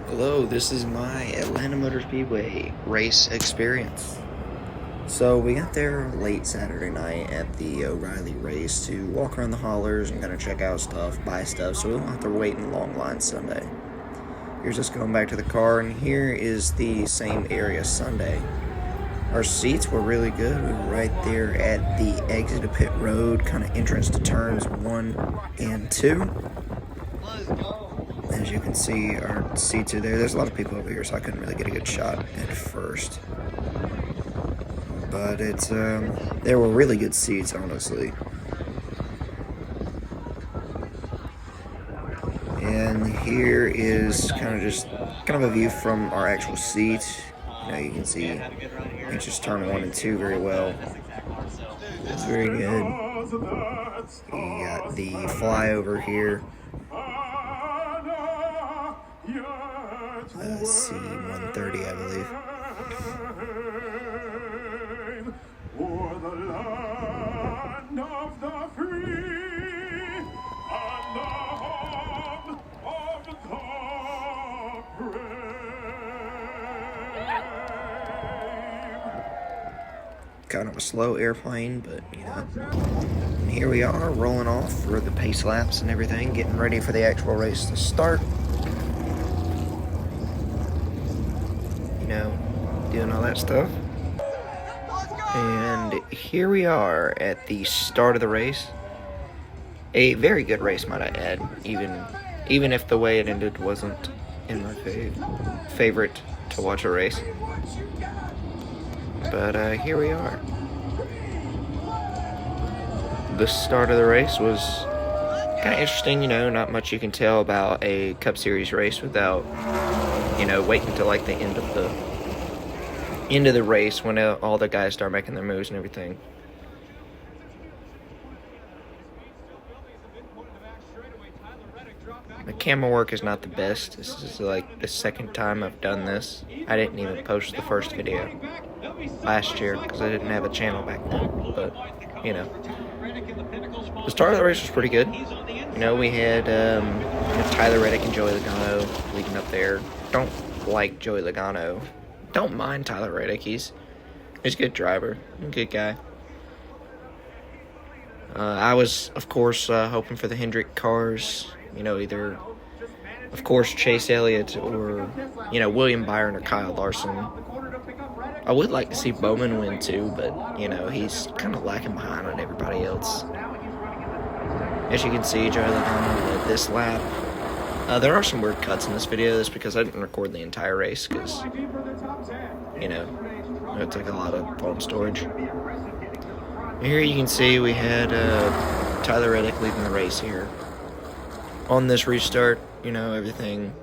Hello, this is my Atlanta Motor Speedway race experience. So we got there late Saturday night at the O'Reilly race to walk around the haulers and kind of check out stuff, buy stuff, so we won't have to wait in long lines Sunday. Here's us going back to the car, and here is the same area Sunday. Our seats were really good. We were right there at the exit of pit road, kind of entrance to turns 1 and 2. As you can see, our seats are there. There's a lot of people over here, so I couldn't really get a good shot at first. But there were really good seats, honestly. And here is kind of a view from our actual seat. You can see entrance turn 1 and 2 very well. It's very good. You got the flyover here. C-130, I believe. Kind of a slow airplane, but And here we are, rolling off for the pace laps and everything, getting ready for the actual race to start. Doing all that stuff. And here we are at the start of the race. A very good race, might I add, even if the way it ended wasn't in my favorite to watch a race. But here we are. The start of the race was kind of interesting, not much you can tell about a Cup Series race without, waiting until like the end of the race when all the guys start making their moves and everything. The camera work is not the best. This is like the second time I've done this. I didn't even post the first video last year because I didn't have a channel back then. But, the start of the race was pretty good. We had Tyler Reddick and Joey Logano leading up there. Don't like Joey Logano. Don't mind Tyler Reddick. He's a good driver, a good guy. I was, of course, hoping for the Hendrick cars. Either, of course, Chase Elliott or, William Byron or Kyle Larson. I would like to see Bowman win too, but, he's kind of lacking behind on everybody else. As you can see, Joey Logano led this lap. There are some weird cuts in this video. That's because I didn't record the entire race because, it took a lot of phone storage. Here you can see we had Tyler Reddick leading the race here. On this restart, everything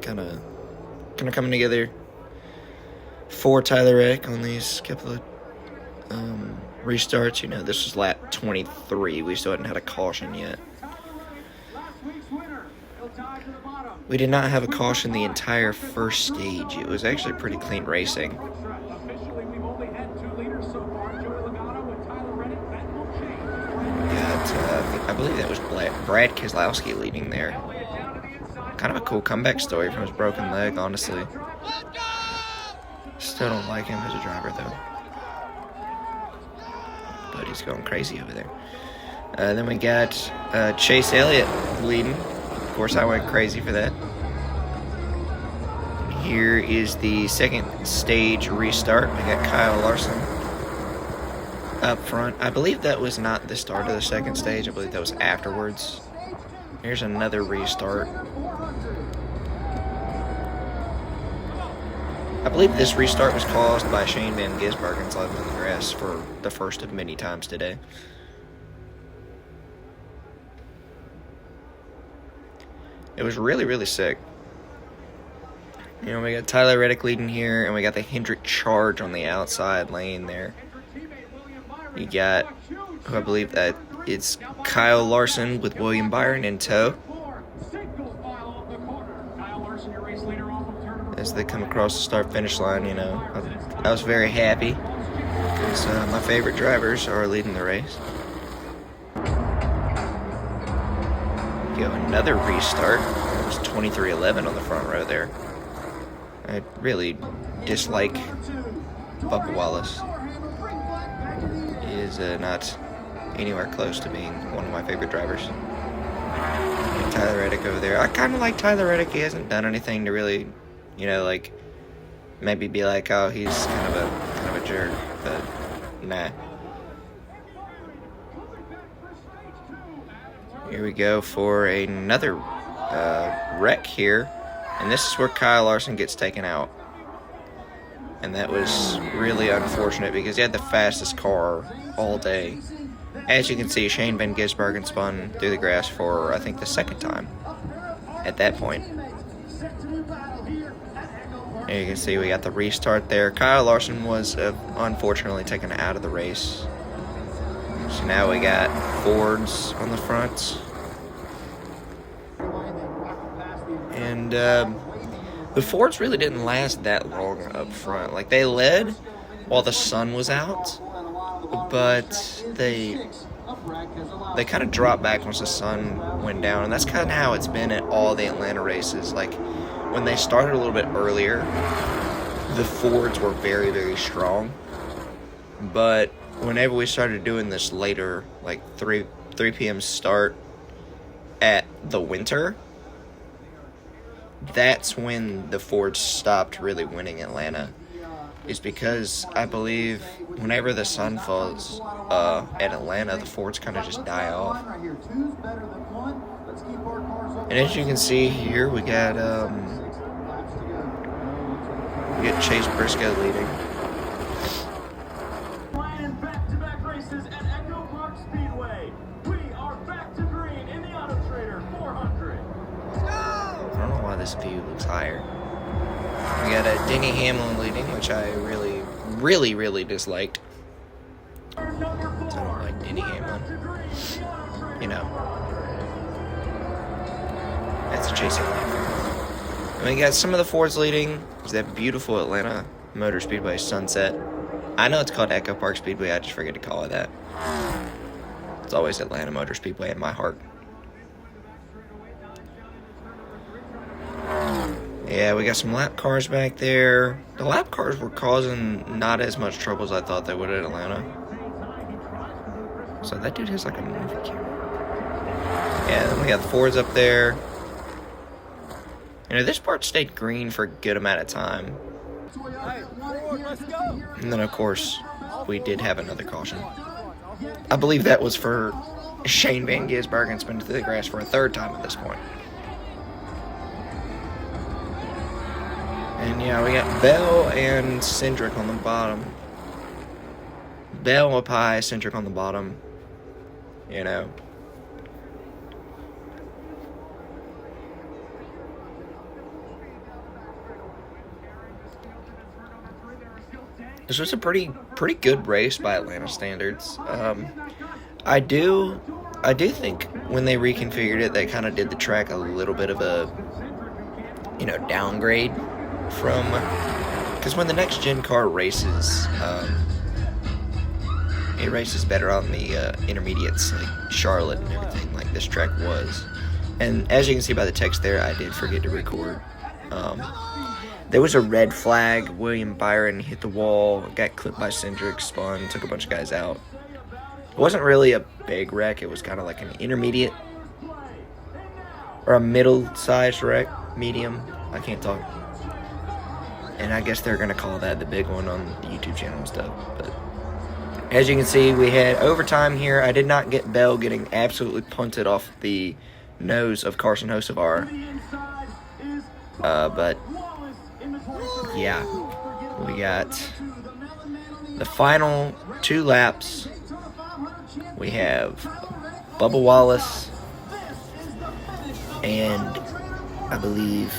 kind of coming together for Tyler Reddick on these couple of restarts. This was lap 23. We still hadn't had a caution yet. We did not have a caution the entire first stage. It was actually pretty clean racing. I believe that was Brad Keselowski leading there. Kind of a cool comeback story from his broken leg, honestly. Still don't like him as a driver, though. But he's going crazy over there. Then we got Chase Elliott leading. Of course, I went crazy for that. Here is the second stage restart. We got Kyle Larson up front. I believe that was not the start of the second stage. I believe that was afterwards. Here's another restart. I believe this restart was caused by Shane Van Gisbergen sliding on the grass for the first of many times today. It was really, really sick. We got Tyler Reddick leading here, and we got the Hendrick charge on the outside lane there. You got, who I believe that it's Kyle Larson with William Byron in tow. As they come across the start-finish line, I was very happy because my favorite drivers are leading the race. go, another restart. It was 23-11 on the front row there. I really dislike Bubba Wallace. He is not anywhere close to being one of my favorite drivers. Tyler Reddick over there. I kind of like Tyler Reddick. He hasn't done anything to really, like maybe be like, oh, he's kind of a jerk, but nah. Here we go for another wreck here, and this is where Kyle Larson gets taken out. And that was really unfortunate because he had the fastest car all day. As you can see, Shane Van Gisbergen spun through the grass for, I think, the second time at that point. And you can see we got the restart there. Kyle Larson was unfortunately taken out of the race. So now we got Fords on the front. And the Fords really didn't last that long up front. Like, they led while the sun was out, but they kind of dropped back once the sun went down. And that's kind of how it's been at all the Atlanta races. Like, when they started a little bit earlier, the Fords were very, very strong. But whenever we started doing this later, like 3 p.m. start at the winter, that's when the Fords stopped really winning Atlanta. Is because I believe whenever the sun falls at Atlanta, the Fords kind of just die off. And as you can see here, we got Chase Briscoe leading. Back-to-back races at Echo Park Speedway. We are back to green in the Auto Trader 400. I don't know why this view looks higher. We got a Denny Hamlin leading, which I really, really, really disliked. I don't like Denny Hamlin. That's a chasing lead. And we got some of the Fords leading. It's that beautiful Atlanta Motor Speedway sunset. I know it's called Echo Park Speedway, I just forget to call it that. It's always Atlanta Motor Speedway in my heart. Yeah, we got some lap cars back there. The lap cars were causing not as much trouble as I thought they would at Atlanta. So that dude has like a movie camera. Yeah, then we got the Fords up there. This part stayed green for a good amount of time. And then, of course, we did have another caution. I believe that was for Shane Van Gisbergen spinning through the grass for a third time at this point. And yeah, we got Bell and Cindric on the bottom. Bell up high, Cindric on the bottom. This was a pretty good race by Atlanta standards. I do think when they reconfigured it, they kind of did the track a little bit of a downgrade from, because when the next gen car races, it races better on the intermediates, like Charlotte and everything, like this track was. And as you can see by the text there, I did forget to record. There was a red flag. William Byron hit the wall, got clipped by Cindric, spun, took a bunch of guys out. It wasn't really a big wreck. It was kind of like an intermediate or a middle-sized wreck, medium. I can't talk. And I guess they're going to call that the big one on the YouTube channel and stuff. But as you can see, we had overtime here. I did not get Bell getting absolutely punted off the nose of Carson Hocevar. But yeah, we got the final 2 laps. We have Bubba Wallace and I believe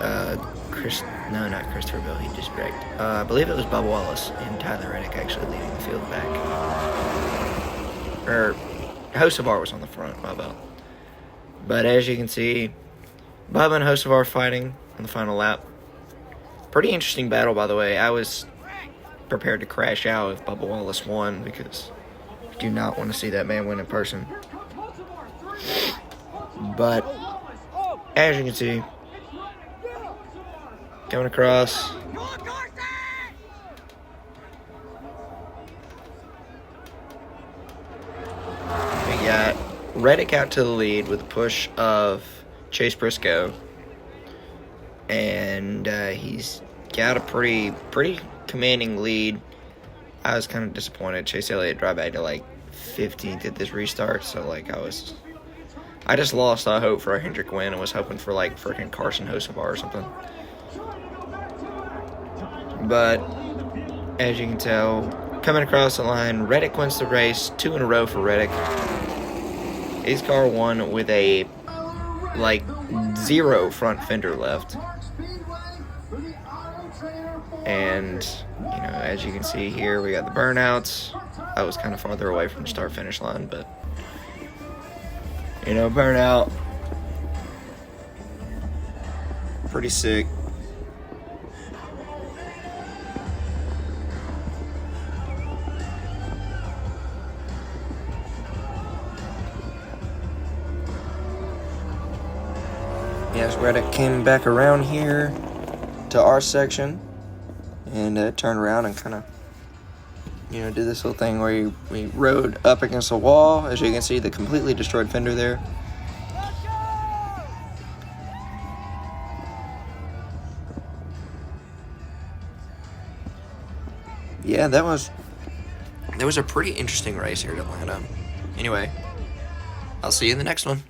not Christopher Bell, he just wrecked. I believe it was Bubba Wallace and Tyler Reddick actually leading the field back. Or Hocevar was on the front, my bad. But as you can see, Bubba and Hocevar fighting on the final lap. Pretty interesting battle, by the way. I was prepared to crash out if Bubba Wallace won because I do not want to see that man win in person. But as you can see, coming across. We got Reddick out to the lead with a push of Chase Briscoe. And he's got a pretty commanding lead. I was kind of disappointed. Chase Elliott dropped back to like 15th at this restart, so like I just lost all hope for a Hendrick win and was hoping for like freaking Carson Hocevar or something. But as you can tell, coming across the line, Reddick wins the race, 2 in a row for Reddick. His car won with a like 0 front fender left. And, you know, as you can see here, we got the burnouts. I was kind of farther away from the start-finish line, but, you know, burnout. Pretty sick. Yes, Reddick came back around here to our section and turned around and kind of, you know, did this little thing where we rode up against a wall. As you can see, the completely destroyed fender there. Yeah, that was a pretty interesting race here at Atlanta. Anyway, I'll see you in the next one.